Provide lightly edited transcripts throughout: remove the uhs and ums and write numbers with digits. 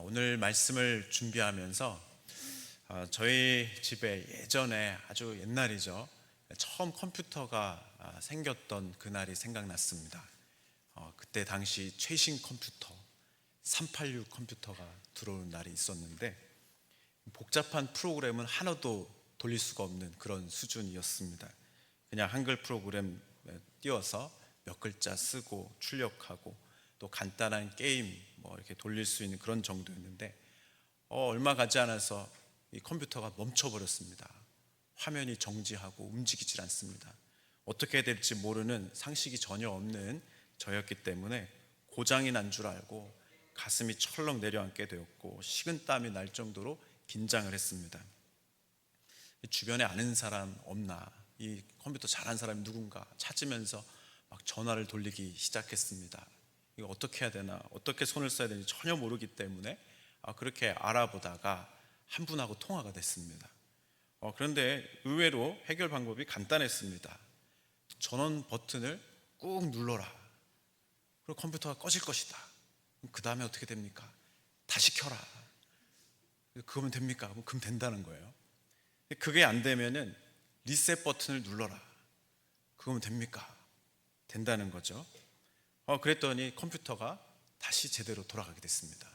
오늘 말씀을 준비하면서 저희 집에 예전에 아주 옛날이죠. 처음 컴퓨터가 생겼던 그날이 생각났습니다. 그때 당시 최신 컴퓨터 386 컴퓨터가 들어오는 날이 있었는데 복잡한 프로그램은 하나도 돌릴 수가 없는 그런 수준이었습니다. 그냥 한글 프로그램 띄워서 몇 글자 쓰고 출력하고 또 간단한 게임 이렇게 돌릴 수 있는 그런 정도였는데 얼마 가지 않아서 이 컴퓨터가 멈춰버렸습니다. 화면이 정지하고 움직이질 않습니다. 어떻게 해야 될지 모르는 상식이 전혀 없는 저였기 때문에 고장이 난 줄 알고 가슴이 철렁 내려앉게 되었고 식은땀이 날 정도로 긴장을 했습니다. 주변에 아는 사람 없나, 이 컴퓨터 잘하는 사람이 누군가 찾으면서 막 전화를 돌리기 시작했습니다. 이거 어떻게 해야 되나, 어떻게 손을 써야 되는지 전혀 모르기 때문에 그렇게 알아보다가 한 분하고 통화가 됐습니다. 그런데 의외로 해결 방법이 간단했습니다. 전원 버튼을 꾹 눌러라. 그리고 컴퓨터가 꺼질 것이다. 그 다음에 어떻게 됩니까? 다시 켜라. 그거면 됩니까? 그럼 된다는 거예요. 그게 안 되면은 리셋 버튼을 눌러라. 그거면 됩니까? 된다는 거죠. 그랬더니 컴퓨터가 다시 제대로 돌아가게 됐습니다.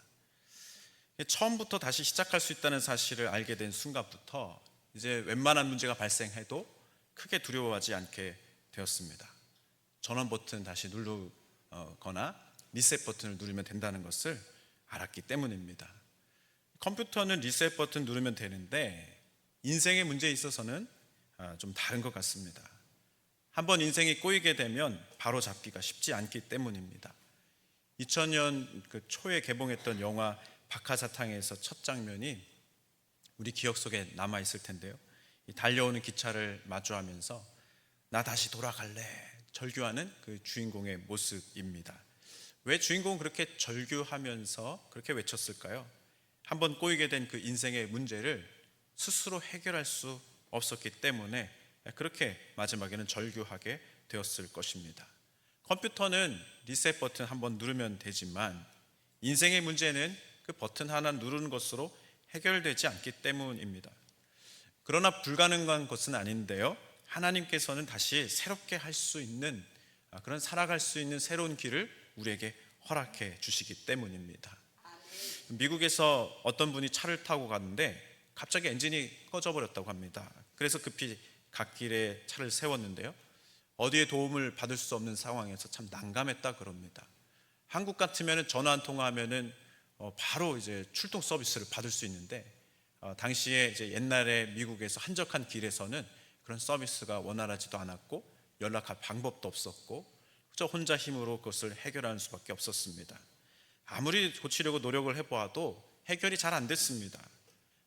처음부터 다시 시작할 수 있다는 사실을 알게 된 순간부터 이제 웬만한 문제가 발생해도 크게 두려워하지 않게 되었습니다. 전원 버튼 다시 누르거나 리셋 버튼을 누르면 된다는 것을 알았기 때문입니다. 컴퓨터는 리셋 버튼 누르면 되는데 인생의 문제에 있어서는 좀 다른 것 같습니다. 한번 인생이 꼬이게 되면 바로 잡기가 쉽지 않기 때문입니다. 2000년 초에 개봉했던 영화 박하사탕에서 첫 장면이 우리 기억 속에 남아 있을 텐데요. 달려오는 기차를 마주하면서 나 다시 돌아갈래 절규하는 그 주인공의 모습입니다. 왜 주인공은 그렇게 절규하면서 그렇게 외쳤을까요? 한번 꼬이게 된 그 인생의 문제를 스스로 해결할 수 없었기 때문에 그렇게 마지막에는 절규하게 되었을 것입니다. 컴퓨터는 리셋 버튼 한번 누르면 되지만 인생의 문제는 그 버튼 하나 누르는 것으로 해결되지 않기 때문입니다. 그러나 불가능한 것은 아닌데요. 하나님께서는 다시 새롭게 할 수 있는 그런 살아갈 수 있는 새로운 길을 우리에게 허락해 주시기 때문입니다. 미국에서 어떤 분이 차를 타고 갔는데 갑자기 엔진이 꺼져 버렸다고 합니다. 그래서 급히 갓길에 차를 세웠는데요. 어디에 도움을 받을 수 없는 상황에서 참 난감했다 그럽니다. 한국 같으면 전화 한 통화하면은 바로 이제 출동 서비스를 받을 수 있는데 당시에 이제 옛날에 미국에서 한적한 길에서는 그런 서비스가 원활하지도 않았고 연락할 방법도 없었고 그저 혼자 힘으로 그것을 해결하는 수밖에 없었습니다. 아무리 고치려고 노력을 해보아도 해결이 잘 안 됐습니다.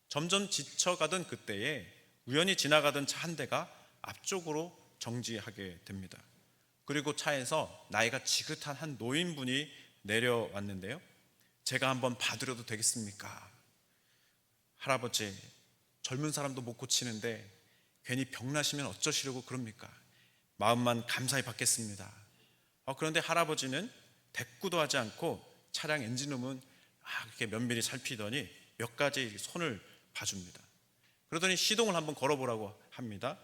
점점 지쳐가던 그때에 우연히 지나가던 차 한 대가 앞쪽으로 정지하게 됩니다. 그리고 차에서 나이가 지긋한 한 노인분이 내려왔는데요. 제가 한번 봐드려도 되겠습니까? 할아버지, 젊은 사람도 못 고치는데 괜히 병나시면 어쩌시려고 그럽니까? 마음만 감사히 받겠습니다. 그런데 할아버지는 대꾸도 하지 않고 차량 엔진음은 이렇게 면밀히 살피더니 몇 가지 손을 봐줍니다. 그러더니 시동을 한번 걸어보라고 합니다.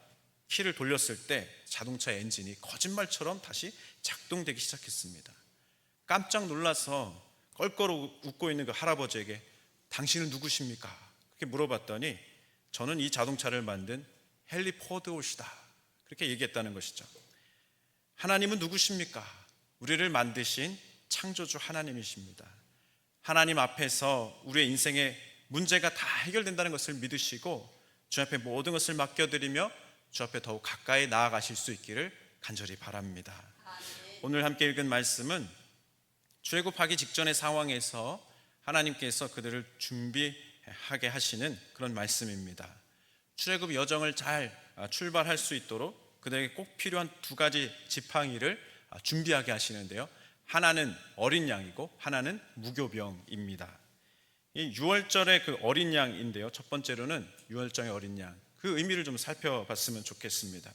키를 돌렸을 때 자동차 엔진이 거짓말처럼 다시 작동되기 시작했습니다. 깜짝 놀라서 껄껄 웃고 있는 그 할아버지에게 당신은 누구십니까? 그렇게 물어봤더니 저는 이 자동차를 만든 헨리 포드옷이다. 그렇게 얘기했다는 것이죠. 하나님은 누구십니까? 우리를 만드신 창조주 하나님이십니다. 하나님 앞에서 우리의 인생의 문제가 다 해결된다는 것을 믿으시고 주 앞에 모든 것을 맡겨드리며 주 앞에 더욱 가까이 나아가실 수 있기를 간절히 바랍니다. 오늘 함께 읽은 말씀은 출애굽하기 직전의 상황에서 하나님께서 그들을 준비하게 하시는 그런 말씀입니다. 출애굽 여정을 잘 출발할 수 있도록 그들에게 꼭 필요한 두 가지 지팡이를 준비하게 하시는데요. 하나는 어린 양이고 하나는 무교병입니다. 이 유월절의 그 어린 양인데요. 첫 번째로는 유월절의 어린 양, 그 의미를 좀 살펴봤으면 좋겠습니다.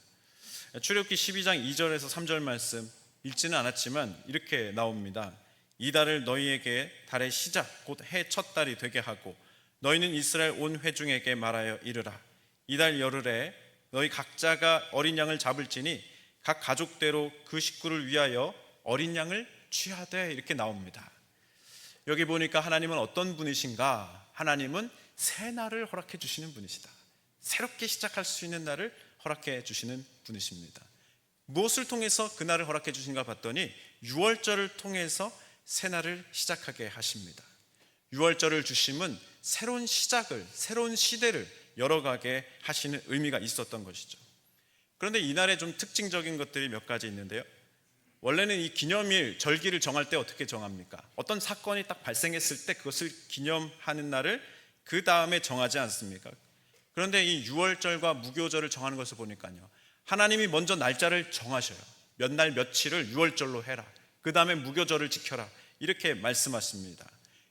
출애굽기 12장 2절에서 3절 말씀 읽지는 않았지만 이렇게 나옵니다. 이달을 너희에게 달의 시작 곧 해 첫 달이 되게 하고 너희는 이스라엘 온 회중에게 말하여 이르라. 이달 열흘에 너희 각자가 어린 양을 잡을지니 각 가족대로 그 식구를 위하여 어린 양을 취하되, 이렇게 나옵니다. 여기 보니까 하나님은 어떤 분이신가? 하나님은 새 날을 허락해 주시는 분이시다. 새롭게 시작할 수 있는 날을 허락해 주시는 분이십니다. 무엇을 통해서 그 날을 허락해 주신가 봤더니 유월절을 통해서 새 날을 시작하게 하십니다. 유월절을 주심은 새로운 시작을, 새로운 시대를 열어가게 하시는 의미가 있었던 것이죠. 그런데 이날에 좀 특징적인 것들이 몇 가지 있는데요. 원래는 이 기념일, 절기를 정할 때 어떻게 정합니까? 어떤 사건이 딱 발생했을 때 그것을 기념하는 날을 그 다음에 정하지 않습니까? 그런데 이 유월절과 무교절을 정하는 것을 보니까요, 하나님이 먼저 날짜를 정하셔요. 몇 날 며칠을 유월절로 해라, 그 다음에 무교절을 지켜라, 이렇게 말씀하십니다.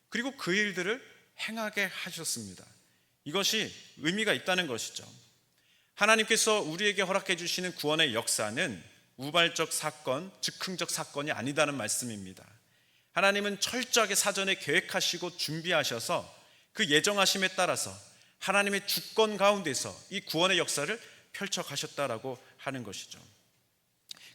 그리고 그 일들을 행하게 하셨습니다. 이것이 의미가 있다는 것이죠. 하나님께서 우리에게 허락해 주시는 구원의 역사는 우발적 사건, 즉흥적 사건이 아니다는 말씀입니다. 하나님은 철저하게 사전에 계획하시고 준비하셔서 그 예정하심에 따라서 하나님의 주권 가운데서 이 구원의 역사를 펼쳐 가셨다라고 하는 것이죠.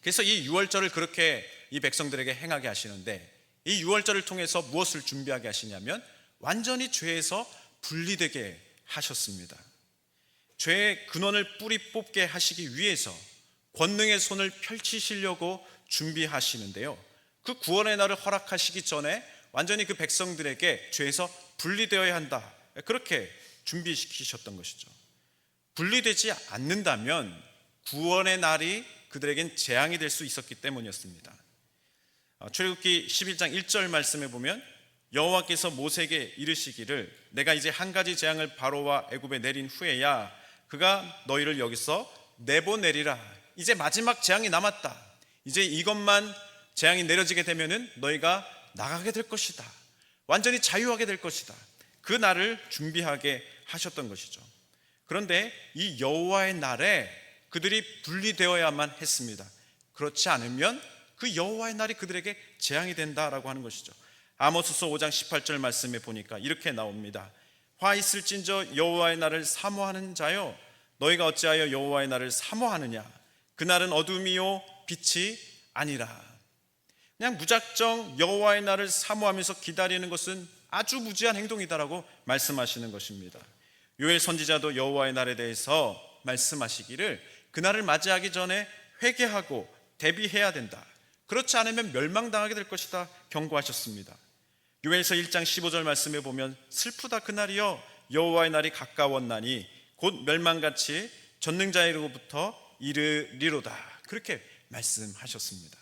그래서 이 유월절을 그렇게 이 백성들에게 행하게 하시는데, 이 유월절을 통해서 무엇을 준비하게 하시냐면 완전히 죄에서 분리되게 하셨습니다. 죄의 근원을 뿌리 뽑게 하시기 위해서 권능의 손을 펼치시려고 준비하시는데요, 그 구원의 날을 허락하시기 전에 완전히 그 백성들에게 죄에서 분리되어야 한다, 그렇게 준비시키셨던 것이죠. 분리되지 않는다면 구원의 날이 그들에겐 재앙이 될 수 있었기 때문이었습니다. 출애굽기 11장 1절 말씀에 보면 여호와께서 모세에게 이르시기를 내가 이제 한 가지 재앙을 바로와 애굽에 내린 후에야 그가 너희를 여기서 내보내리라. 이제 마지막 재앙이 남았다. 이제 이것만 재앙이 내려지게 되면은 너희가 나가게 될 것이다. 완전히 자유하게 될 것이다. 그 날을 준비하게 하셨던 것이죠. 그런데 이 여호와의 날에 그들이 분리되어야만 했습니다. 그렇지 않으면 그 여호와의 날이 그들에게 재앙이 된다라고 하는 것이죠. 아모스서 5장 18절 말씀에 보니까 이렇게 나옵니다. 화 있을진저 여호와의 날을 사모하는 자여, 너희가 어찌하여 여호와의 날을 사모하느냐? 그날은 어둠이요 빛이 아니라. 그냥 무작정 여호와의 날을 사모하면서 기다리는 것은 아주 무지한 행동이다라고 말씀하시는 것입니다. 요엘 선지자도 여호와의 날에 대해서 말씀하시기를 그날을 맞이하기 전에 회개하고 대비해야 된다. 그렇지 않으면 멸망당하게 될 것이다 경고하셨습니다. 요엘서 1장 15절 말씀에 보면 슬프다 그날이여 여호와의 날이 가까웠나니 곧 멸망같이 전능자로부터 이르리로다, 그렇게 말씀하셨습니다.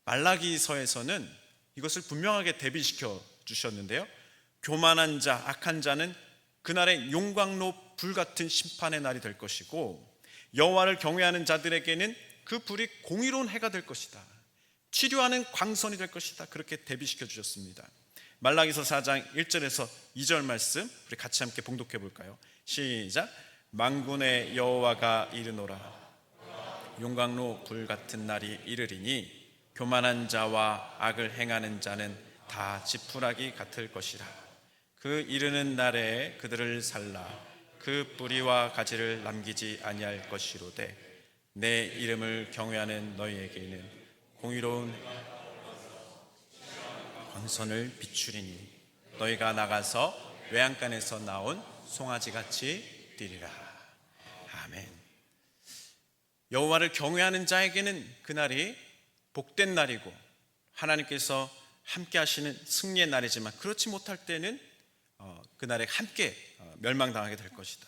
말라기서에서는 이것을 분명하게 대비시켜 주셨는데요, 교만한 자, 악한 자는 그날의 용광로 불같은 심판의 날이 될 것이고 여호와를 경외하는 자들에게는 그 불이 공의로운 해가 될 것이다. 치료하는 광선이 될 것이다. 그렇게 대비시켜 주셨습니다. 말라기서 4장 1절에서 2절 말씀 우리 같이 함께 봉독해 볼까요? 시작. 만군의 여호와가 이르노라. 용광로 불같은 날이 이르리니 교만한 자와 악을 행하는 자는 다 지푸라기 같을 것이라. 그 이르는 날에 그들을 살라 그 뿌리와 가지를 남기지 아니할 것이로되 내 이름을 경외하는 너희에게는 공의로운 광선을 비추리니 너희가 나가서 외양간에서 나온 송아지같이 뛰리라. 아멘. 여호와를 경외하는 자에게는 그날이 복된 날이고 하나님께서 함께 하시는 승리의 날이지만 그렇지 못할 때는 그날에 함께 멸망당하게 될 것이다.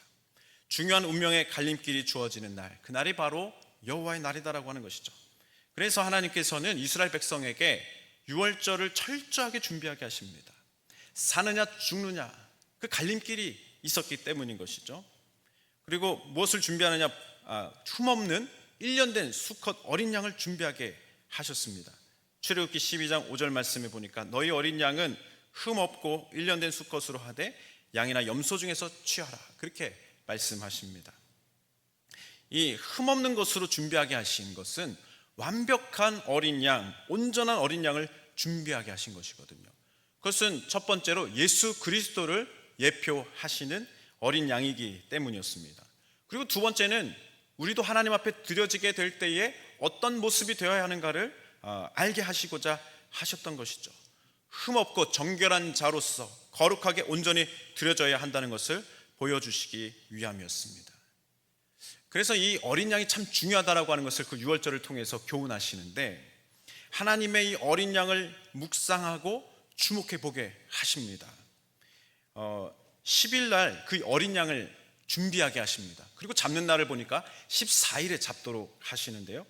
중요한 운명의 갈림길이 주어지는 날, 그날이 바로 여호와의 날이다라고 하는 것이죠. 그래서 하나님께서는 이스라엘 백성에게 유월절을 철저하게 준비하게 하십니다. 사느냐 죽느냐 그 갈림길이 있었기 때문인 것이죠. 그리고 무엇을 준비하느냐, 흠없는 1년 된 수컷 어린 양을 준비하게 하셨습니다. 출애굽기 12장 5절 말씀에 보니까 너희 어린 양은 흠없고 1년 된 수컷으로 하되 양이나 염소 중에서 취하라, 그렇게 말씀하십니다. 이 흠없는 것으로 준비하게 하신 것은 완벽한 어린 양, 온전한 어린 양을 준비하게 하신 것이거든요. 그것은 첫 번째로 예수 그리스도를 예표하시는 어린 양이기 때문이었습니다. 그리고 두 번째는 우리도 하나님 앞에 드려지게 될 때에 어떤 모습이 되어야 하는가를 알게 하시고자 하셨던 것이죠. 흠없고 정결한 자로서 거룩하게 온전히 드려져야 한다는 것을 보여주시기 위함이었습니다. 그래서 이 어린 양이 참 중요하다라고 하는 것을 그 유월절을 통해서 교훈하시는데, 하나님의 이 어린 양을 묵상하고 주목해 보게 하십니다. 10일 날 그 어린 양을 준비하게 하십니다. 그리고 잡는 날을 보니까 14일에 잡도록 하시는데요,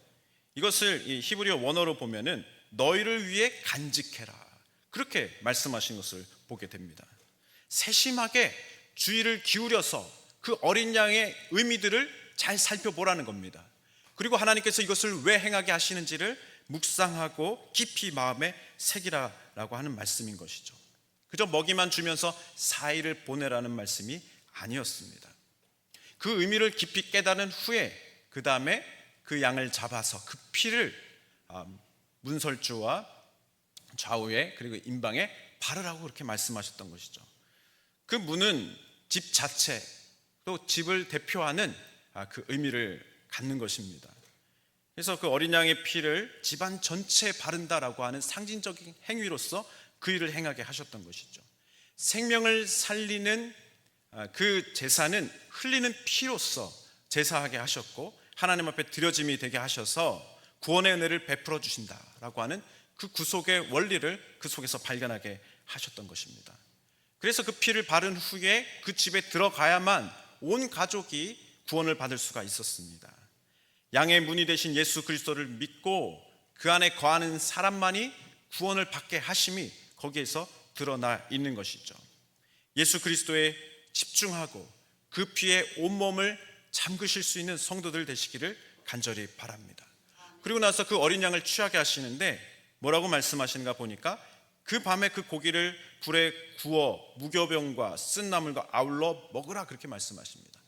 이것을 이 히브리어 원어로 보면은 너희를 위해 간직해라, 그렇게 말씀하신 것을 보게 됩니다. 세심하게 주의를 기울여서 그 어린 양의 의미들을 잘 살펴보라는 겁니다. 그리고 하나님께서 이것을 왜 행하게 하시는지를 묵상하고 깊이 마음에 새기라라고 하는 말씀인 것이죠. 그저 먹이만 주면서 4일을 보내라는 말씀이 아니었습니다. 그 의미를 깊이 깨달은 후에 그 다음에 그 양을 잡아서 그 피를 문설주와 좌우에 그리고 임방에 바르라고 그렇게 말씀하셨던 것이죠. 그 문은 집 자체, 또 집을 대표하는 그 의미를 갖는 것입니다. 그래서 그 어린 양의 피를 집안 전체에 바른다라고 하는 상징적인 행위로서 그 일을 행하게 하셨던 것이죠. 생명을 살리는 그 제사는 흘리는 피로서 제사하게 하셨고, 하나님 앞에 드려짐이 되게 하셔서 구원의 은혜를 베풀어 주신다라고 하는 그 구속의 원리를 그 속에서 발견하게 하셨던 것입니다. 그래서 그 피를 바른 후에 그 집에 들어가야만 온 가족이 구원을 받을 수가 있었습니다. 양의 문이 되신 예수 그리스도를 믿고 그 안에 거하는 사람만이 구원을 받게 하심이 거기에서 드러나 있는 것이죠. 예수 그리스도에 집중하고 그 피에 온몸을 잠그실 수 있는 성도들 되시기를 간절히 바랍니다. 그리고 나서 그 어린 양을 취하게 하시는데 뭐라고 말씀하시는가 보니까 그 밤에 그 고기를 불에 구워 무교병과 쓴 나물과 아울러 먹으라, 그렇게 말씀하십니다.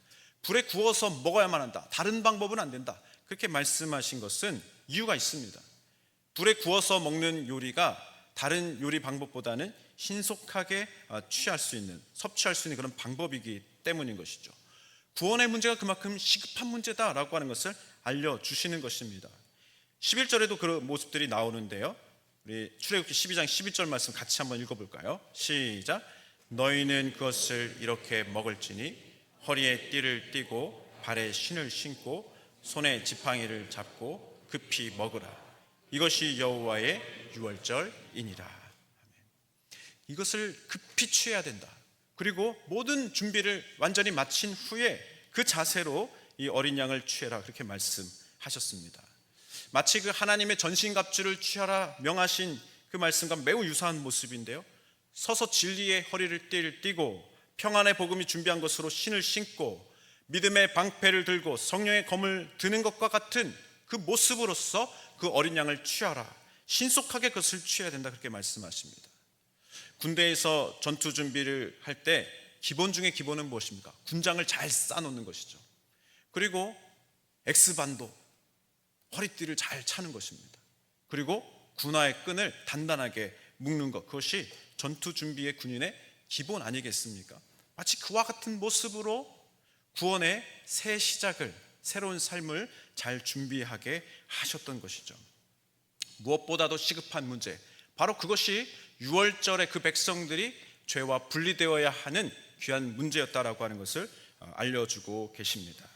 불에 구워서 먹어야만 한다, 다른 방법은 안 된다, 그렇게 말씀하신 것은 이유가 있습니다. 불에 구워서 먹는 요리가 다른 요리 방법보다는 신속하게 취할 수 있는, 섭취할 수 있는 그런 방법이기 때문인 것이죠. 구원의 문제가 그만큼 시급한 문제다라고 하는 것을 알려주시는 것입니다. 11절에도 그런 모습들이 나오는데요, 우리 출애굽기 12장 11절 말씀 같이 한번 읽어볼까요? 시작. 너희는 그것을 이렇게 먹을지니 허리에 띠를 띠고 발에 신을 신고 손에 지팡이를 잡고 급히 먹으라. 이것이 여호와의 유월절이니라. 이것을 급히 취해야 된다. 그리고 모든 준비를 완전히 마친 후에 그 자세로 이 어린 양을 취해라, 그렇게 말씀하셨습니다. 마치 그 하나님의 전신갑주를 취하라 명하신 그 말씀과 매우 유사한 모습인데요, 서서 진리의 허리를 띠고 평안의 복음이 준비한 것으로 신을 신고 믿음의 방패를 들고 성령의 검을 드는 것과 같은 그 모습으로서 그 어린 양을 취하라, 신속하게 그것을 취해야 된다, 그렇게 말씀하십니다. 군대에서 전투 준비를 할 때 기본 중에 기본은 무엇입니까? 군장을 잘 쌓아놓는 것이죠. 그리고 X반도, 허리띠를 잘 차는 것입니다. 그리고 군화의 끈을 단단하게 묶는 것, 그것이 전투 준비의 군인의 기본 아니겠습니까? 마치 그와 같은 모습으로 구원의 새 시작을, 새로운 삶을 잘 준비하게 하셨던 것이죠. 무엇보다도 시급한 문제, 바로 그것이 유월절에 그 백성들이 죄와 분리되어야 하는 귀한 문제였다라고 하는 것을 알려주고 계십니다.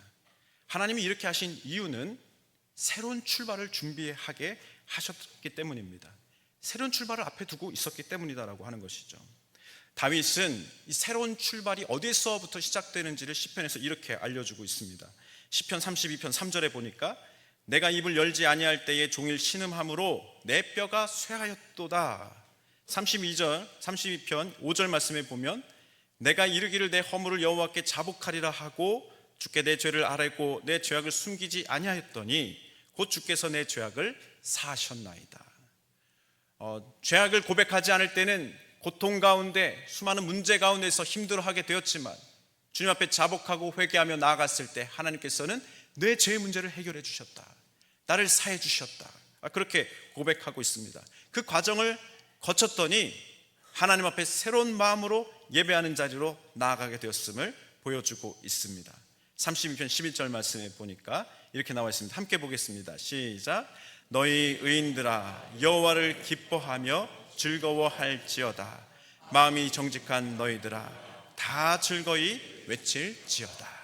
하나님이 이렇게 하신 이유는 새로운 출발을 준비하게 하셨기 때문입니다. 새로운 출발을 앞에 두고 있었기 때문이다라고 하는 것이죠. 다윗은 이 새로운 출발이 어디서부터 시작되는지를 시편에서 이렇게 알려주고 있습니다. 시편 32편 3절에 보니까 내가 입을 열지 아니할 때에 종일 신음함으로 내 뼈가 쇠하였도다. 32편 5절 말씀에 보면 내가 이르기를 내 허물을 여호와께 자복하리라 하고 주께 내 죄를 아뢰고 내 죄악을 숨기지 아니하였더니 곧 주께서 내 죄악을 사하셨나이다. 죄악을 고백하지 않을 때는 고통 가운데 수많은 문제 가운데서 힘들어하게 되었지만 주님 앞에 자복하고 회개하며 나아갔을 때 하나님께서는 내 죄의 문제를 해결해 주셨다, 나를 사해 주셨다, 그렇게 고백하고 있습니다. 그 과정을 거쳤더니 하나님 앞에 새로운 마음으로 예배하는 자리로 나아가게 되었음을 보여주고 있습니다. 32편 11절 말씀에 보니까 이렇게 나와 있습니다. 함께 보겠습니다. 시작. 너희 의인들아 여호와를 기뻐하며 즐거워할지어다. 마음이 정직한 너희들아 다 즐거이 외칠지어다.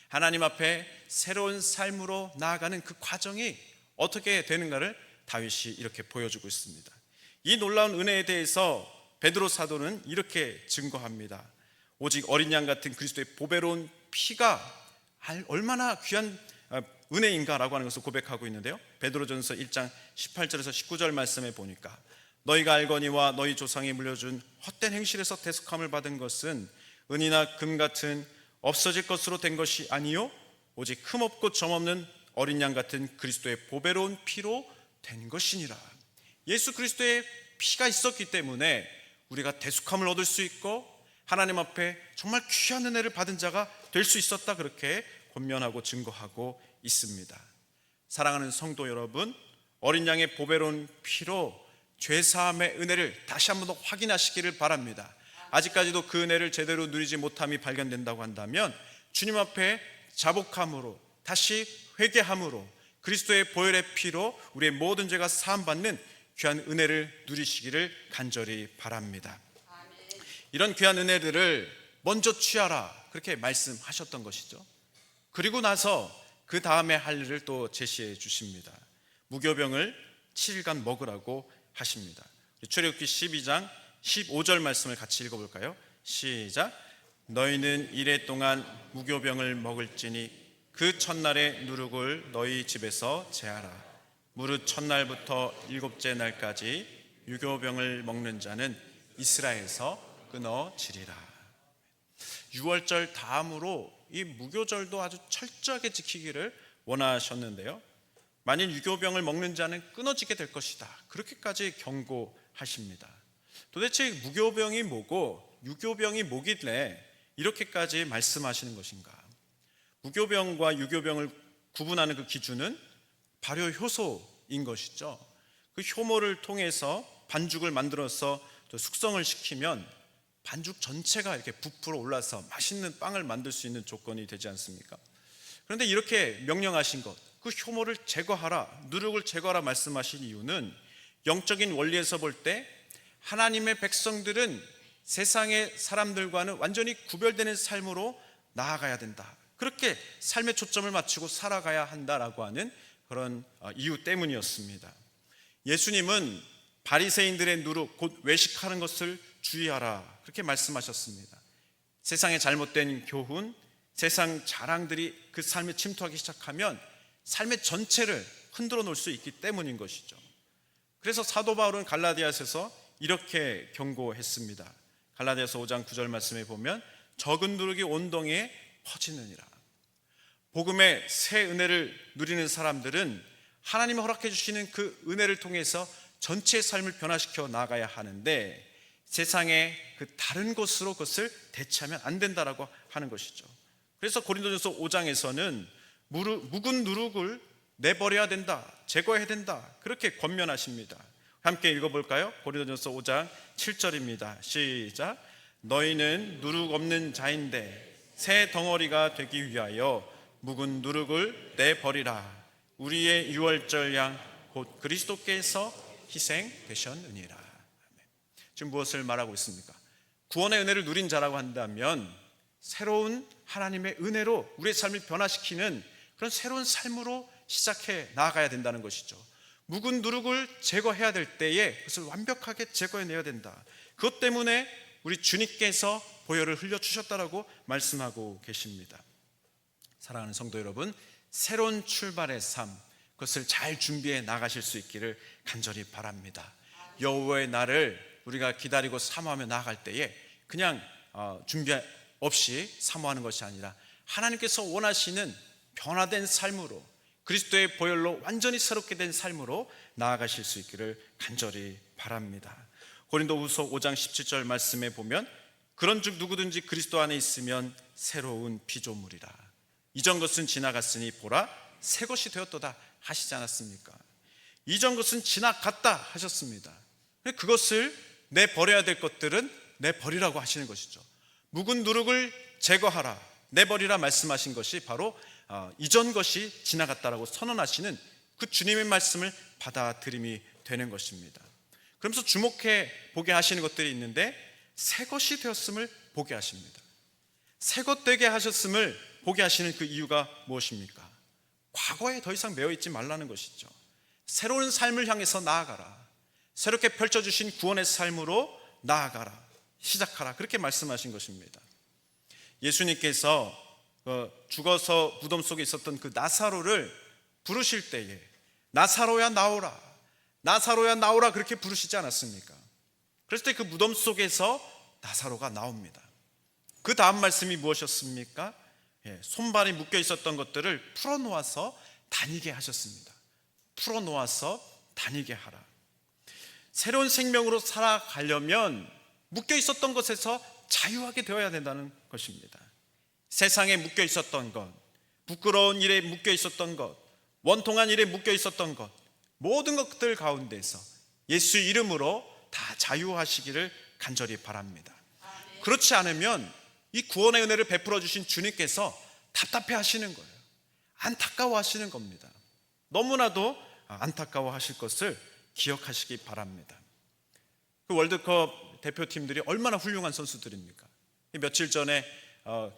하나님 앞에 새로운 삶으로 나아가는 그 과정이 어떻게 되는가를 다윗이 이렇게 보여주고 있습니다. 이 놀라운 은혜에 대해서 베드로 사도는 이렇게 증거합니다. 오직 어린 양 같은 그리스도의 보배로운 피가 얼마나 귀한 은혜인가라고 하는 것을 고백하고 있는데요. 베드로전서 1장 18절에서 19절 말씀에 보니까 너희가 알거니와 너희 조상이 물려준 헛된 행실에서 대속함을 받은 것은 은이나 금 같은 없어질 것으로 된 것이 아니요 오직 흠없고 점없는 어린 양 같은 그리스도의 보배로운 피로 된 것이니라. 예수 그리스도의 피가 있었기 때문에 우리가 대속함을 얻을 수 있고 하나님 앞에 정말 귀한 은혜를 받은 자가 될 수 있었다, 그렇게 권면하고 증거하고 있습니다. 사랑하는 성도 여러분, 어린 양의 보배로운 피로 죄사함의 은혜를 다시 한번 더 확인하시기를 바랍니다. 아직까지도 그 은혜를 제대로 누리지 못함이 발견된다고 한다면 주님 앞에 자복함으로 다시 회개함으로 그리스도의 보혈의 피로 우리의 모든 죄가 사함받는 귀한 은혜를 누리시기를 간절히 바랍니다. 이런 귀한 은혜들을 먼저 취하라, 그렇게 말씀하셨던 것이죠. 그리고 나서 그 다음에 할 일을 또 제시해 주십니다. 무교병을 7일간 먹으라고 하십니다. 출애굽기 12장 15절 말씀을 같이 읽어볼까요? 시작. 너희는 이레 동안 무교병을 먹을지니 그 첫날의 누룩을 너희 집에서 제하라. 무릇 첫날부터 일곱째 날까지 무교병을 먹는 자는 이스라엘에서 끊어지리라. 유월절 다음으로 이 무교절도 아주 철저하게 지키기를 원하셨는데요, 만일 유교병을 먹는 자는 끊어지게 될 것이다, 그렇게까지 경고하십니다. 도대체 무교병이 뭐고 유교병이 뭐길래 이렇게까지 말씀하시는 것인가? 무교병과 유교병을 구분하는 그 기준은 발효 효소인 것이죠. 그 효모를 통해서 반죽을 만들어서 또 숙성을 시키면 반죽 전체가 이렇게 부풀어 올라서 맛있는 빵을 만들 수 있는 조건이 되지 않습니까? 그런데 이렇게 명령하신 것, 그 효모를 제거하라, 누룩을 제거하라 말씀하신 이유는 영적인 원리에서 볼 때 하나님의 백성들은 세상의 사람들과는 완전히 구별되는 삶으로 나아가야 된다, 그렇게 삶의 초점을 맞추고 살아가야 한다라고 하는 그런 이유 때문이었습니다. 예수님은 바리새인들의 누룩, 곧 외식하는 것을 주의하라, 그렇게 말씀하셨습니다. 세상의 잘못된 교훈, 세상 자랑들이 그 삶에 침투하기 시작하면 삶의 전체를 흔들어 놓을 수 있기 때문인 것이죠. 그래서 사도 바울은 갈라디아서에서 이렇게 경고했습니다. 갈라디아서 5장 9절 말씀에 보면 적은 누룩이 온 동에 퍼지느니라. 복음의 새 은혜를 누리는 사람들은 하나님이 허락해 주시는 그 은혜를 통해서 전체의 삶을 변화시켜 나가야 하는데 세상의 그 다른 것으로 그것을 대체하면 안 된다라고 하는 것이죠. 그래서 고린도전서 5장에서는 묵은 누룩을 내버려야 된다, 제거해야 된다, 그렇게 권면하십니다. 함께 읽어볼까요? 고린도전서 5장 7절입니다. 시작. 너희는 누룩 없는 자인데 새 덩어리가 되기 위하여 묵은 누룩을 내버리라. 우리의 유월절 양 곧 그리스도께서 희생되셨느니라. 지금 무엇을 말하고 있습니까? 구원의 은혜를 누린 자라고 한다면 새로운 하나님의 은혜로 우리의 삶을 변화시키는 그런 새로운 삶으로 시작해 나아가야 된다는 것이죠. 묵은 누룩을 제거해야 될 때에 그것을 완벽하게 제거해내야 된다. 그것 때문에 우리 주님께서 보혈을 흘려주셨다라고 말씀하고 계십니다. 사랑하는 성도 여러분, 새로운 출발의 삶, 그것을 잘 준비해 나가실 수 있기를 간절히 바랍니다. 여호와의 날을 우리가 기다리고 사모하며 나아갈 때에 그냥 준비 없이 사모하는 것이 아니라 하나님께서 원하시는 변화된 삶으로, 그리스도의 보혈로 완전히 새롭게 된 삶으로 나아가실 수 있기를 간절히 바랍니다. 고린도후서 5장 17절 말씀에 보면 그런즉 누구든지 그리스도 안에 있으면 새로운 피조물이라. 이전 것은 지나갔으니 보라 새 것이 되었도다 하시지 않았습니까? 이전 것은 지나갔다 하셨습니다. 그것을 내버려야 될 것들은 내버리라고 하시는 것이죠. 묵은 누룩을 제거하라, 내버리라 말씀하신 것이 바로 이전 것이 지나갔다라고 선언하시는 그 주님의 말씀을 받아들임이 되는 것입니다. 그러면서 주목해 보게 하시는 것들이 있는데, 새 것이 되었음을 보게 하십니다. 새 것 되게 하셨음을 보게 하시는 그 이유가 무엇입니까? 과거에 더 이상 매여 있지 말라는 것이죠. 새로운 삶을 향해서 나아가라, 새롭게 펼쳐주신 구원의 삶으로 나아가라, 시작하라, 그렇게 말씀하신 것입니다. 예수님께서 죽어서 무덤 속에 있었던 그 나사로를 부르실 때에 나사로야 나오라, 나사로야 나오라 그렇게 부르시지 않았습니까? 그랬을 때 그 무덤 속에서 나사로가 나옵니다. 그 다음 말씀이 무엇이었습니까? 손발이 묶여 있었던 것들을 풀어놓아서 다니게 하셨습니다. 풀어놓아서 다니게 하라. 새로운 생명으로 살아가려면 묶여 있었던 것에서 자유하게 되어야 된다는 것입니다. 세상에 묶여 있었던 것, 부끄러운 일에 묶여 있었던 것, 원통한 일에 묶여 있었던 것, 모든 것들 가운데서 예수 이름으로 다 자유하시기를 간절히 바랍니다. 그렇지 않으면 이 구원의 은혜를 베풀어 주신 주님께서 답답해 하시는 거예요. 안타까워 하시는 겁니다. 너무나도 안타까워 하실 것을 기억하시기 바랍니다. 그 월드컵 대표팀들이 얼마나 훌륭한 선수들입니까? 며칠 전에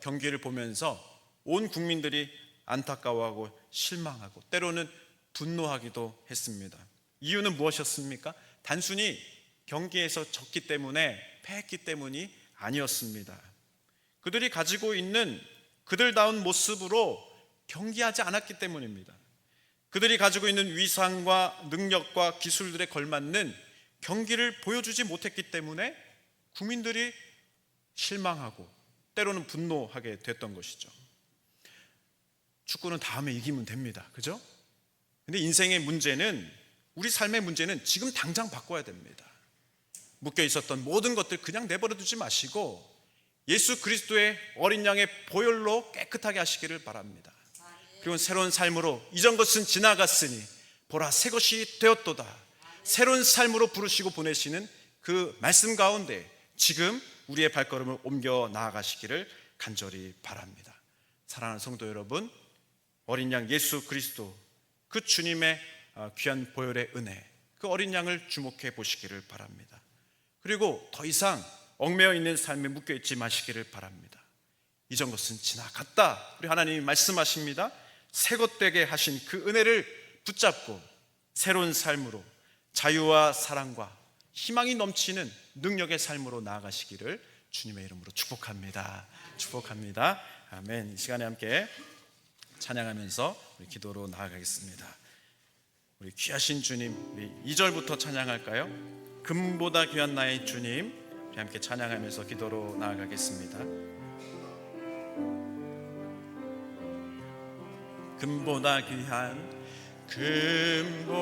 경기를 보면서 온 국민들이 안타까워하고 실망하고 때로는 분노하기도 했습니다. 이유는 무엇이었습니까? 단순히 경기에서 졌기 때문에, 패했기 때문이 아니었습니다. 그들이 가지고 있는 그들다운 모습으로 경기하지 않았기 때문입니다. 그들이 가지고 있는 위상과 능력과 기술들에 걸맞는 경기를 보여주지 못했기 때문에 국민들이 실망하고 때로는 분노하게 됐던 것이죠. 축구는 다음에 이기면 됩니다. 그죠? 근데 인생의 문제는, 우리 삶의 문제는 지금 당장 바꿔야 됩니다. 묶여 있었던 모든 것들 그냥 내버려 두지 마시고 예수 그리스도의 어린 양의 보혈로 깨끗하게 하시기를 바랍니다. 그리고 새로운 삶으로 이전 것은 지나갔으니 보라 새 것이 되었도다, 새로운 삶으로 부르시고 보내시는 그 말씀 가운데 지금 우리의 발걸음을 옮겨 나아가시기를 간절히 바랍니다. 사랑하는 성도 여러분, 어린 양 예수 그리스도, 그 주님의 귀한 보혈의 은혜, 그 어린 양을 주목해 보시기를 바랍니다. 그리고 더 이상 얽매여 있는 삶에 묶여 있지 마시기를 바랍니다. 이전 것은 지나갔다. 우리 하나님이 말씀하십니다. 새 것 되게 하신 그 은혜를 붙잡고 새로운 삶으로 자유와 사랑과 희망이 넘치는 능력의 삶으로 나아가시기를 주님의 이름으로 축복합니다. 축복합니다. 아멘. 이 시간에 함께 찬양하면서 우리 기도로 나아가겠습니다. 우리 귀하신 주님, 우리 2절부터 찬양할까요? 금보다 귀한 나의 주님, 우리 함께 찬양하면서 기도로 나아가겠습니다. 금보다 귀한, 금보다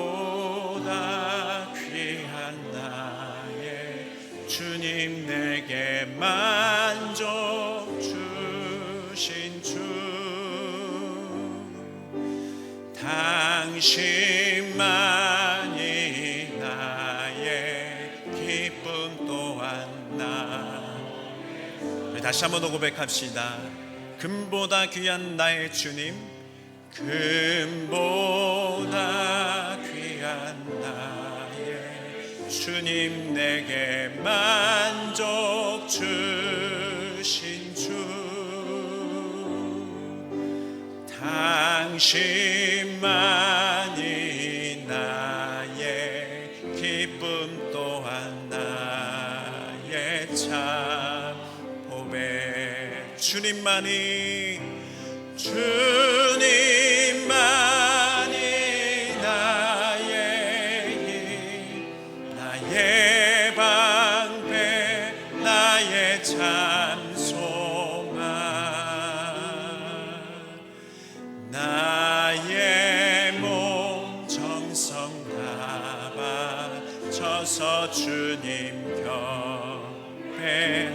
귀한 나의 주님, 내게 만족 주신 주, 당신만이 나의 기쁨 또한 나. 다시 한번 더 고백합시다. 금보다 귀한 나의 주님, 금보다 귀한 나의 주님, 내게 만족 주신 주, 당신만이 나의 기쁨 또한 나의 참 보배. 주님만이 나의 힘, 나의 방패, 나의 참 소망, 나의 몸 정성 다 바쳐서 주님 곁에